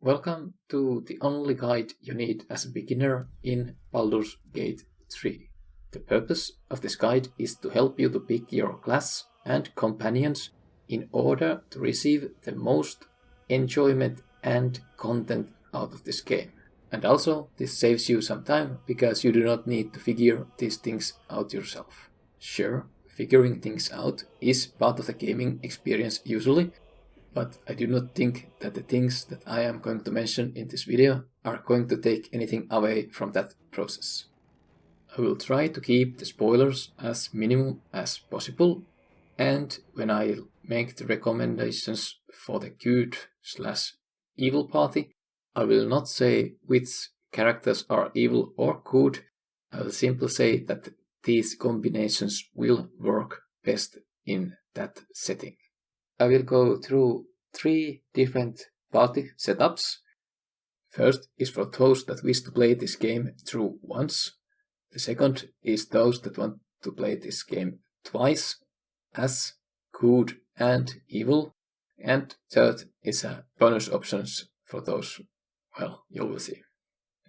Welcome to the only guide you need as a beginner in Baldur's Gate 3. The purpose of this guide is to help you to pick your class and companions in order to receive the most enjoyment and content out of this game. And also, this saves you some time because you do not need to figure these things out yourself. Sure, figuring things out is part of the gaming experience usually, but I do not think that the things that I am going to mention in this video are going to take anything away from that process. I will try to keep the spoilers as minimum as possible, and when I make the recommendations for the good/evil party, I will not say which characters are evil or good. I will simply say that these combinations will work best in that setting. I will go through 3 different party setups. First is for those that wish to play this game through once. The second is those that want to play this game twice, as good and evil. And third is a bonus options for those, well, you will see.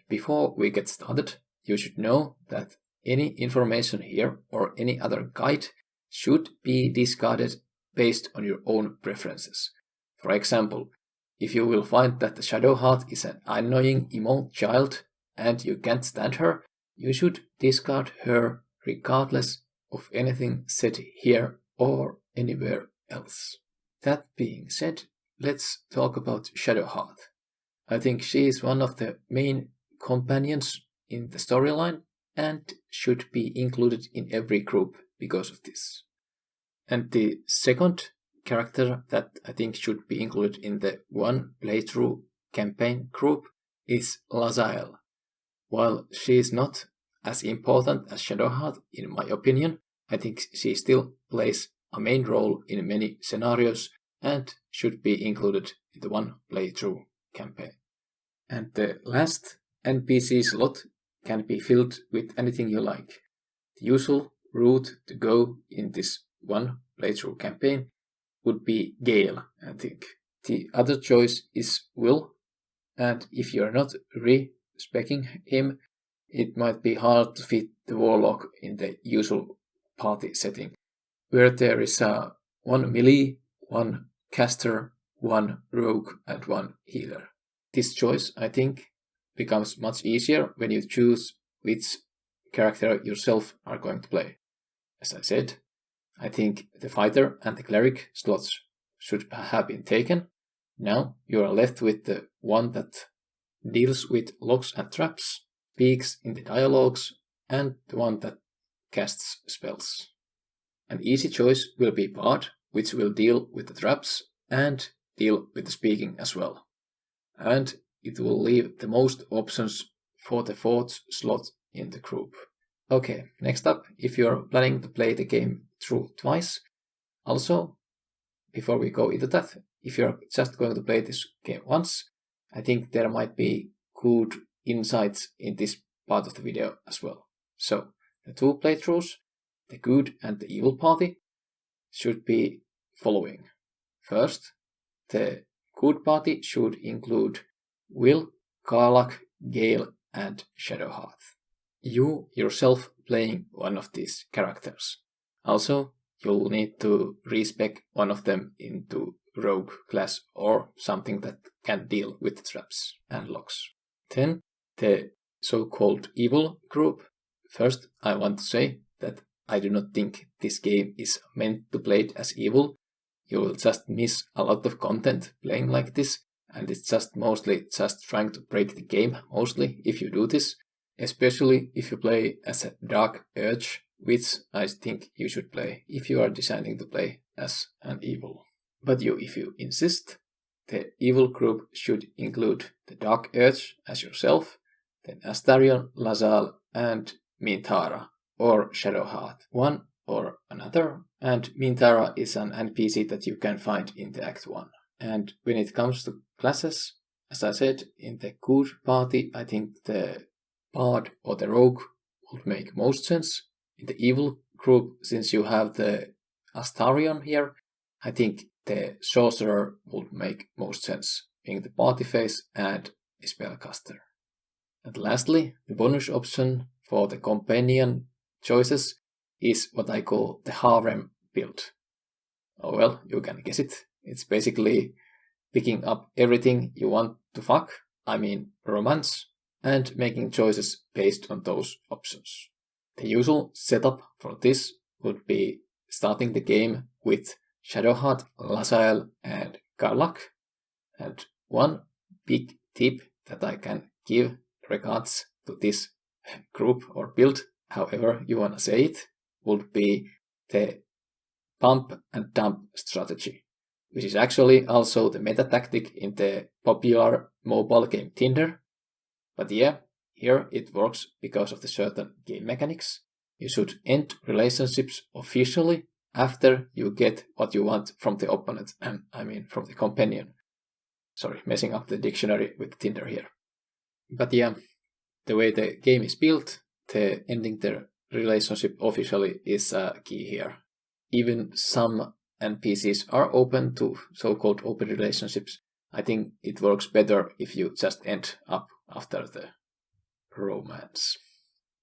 Before we get started, you should know that any information here or any other guide should be discarded based on your own preferences. For example, if you will find that the Shadowheart is an annoying emo child and you can't stand her, you should discard her regardless of anything said here or anywhere else. That being said, let's talk about Shadowheart. I think she is one of the main companions in the storyline and should be included in every group because of this. And the second character that I think should be included in the one playthrough campaign group is Lazael. While she is not as important as Shadowheart, in my opinion, I think she still plays a main role in many scenarios and should be included in the one playthrough campaign. And the last NPC slot can be filled with anything you like. The usual route to go in this one playthrough campaign would be Gale, I think. The other choice is Will, and if you're not re-speccing him, it might be hard to fit the Warlock in the usual party setting, where there is one melee, one caster, one rogue, and one healer. This choice, I think, becomes much easier when you choose which character yourself are going to play. As I said, I think the fighter and the cleric slots should have been taken. Now you are left with the one that deals with locks and traps, speaks in the dialogues, and the one that casts spells. An easy choice will be Bard, which will deal with the traps and deal with the speaking as well. And it will leave the most options for the 4th slot in the group. Okay, next up, if you're planning to play the game through twice, also, before we go into that, if you're just going to play this game once, I think there might be good insights in this part of the video as well. So, the 2 playthroughs, the good and the evil party, should be following. First, the good party should include Will, Karlach, Gale, and Shadowheart. You yourself playing one of these characters. Also, you'll need to respec one of them into rogue class or something that can deal with traps and locks. Then, the so-called evil group. First, I want to say that I do not think this game is meant to play it as evil. You will just miss a lot of content playing like this, and it's just mostly just trying to break the game, mostly, if you do this. Especially if you play as a Dark Urge, which I think you should play if you are deciding to play as an evil. But if you insist, the evil group should include the Dark Urge as yourself, then Astarion, Lazael, and Mintara, or Shadowheart, one or another, and Mintara is an NPC that you can find in the Act 1. And when it comes to classes, as I said, in the good party, I think the Bard or the Rogue would make most sense. In the evil group, since you have the Astarion here, I think the Sorcerer would make most sense being the party phase and a spellcaster. And lastly, the bonus option for the companion choices is what I call the harem build. Oh well, you can guess it. It's basically picking up everything you want to fuck, I mean romance, and making choices based on those options. The usual setup for this would be starting the game with Shadowheart, Lasael, and Karlach. And one big tip that I can give regards to this group or build, however you want to say it, would be the pump and dump strategy, which is actually also the meta tactic in the popular mobile game Tinder. But yeah, here it works because of the certain game mechanics. You should end relationships officially after you get what you want from the opponent, I mean from the companion. Sorry, messing up the dictionary with Tinder here. But yeah, the way the game is built, the ending the relationship officially is key here. Even some NPCs are open to so-called open relationships. I think it works better if you just end up after the romance.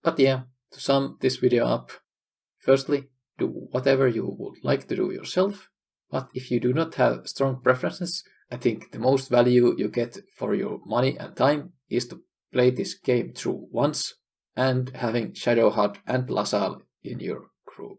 But yeah, to sum this video up, firstly, do whatever you would like to do yourself, but if you do not have strong preferences, I think the most value you get for your money and time is to play this game through once and having Shadowheart and Lasalle in your crew.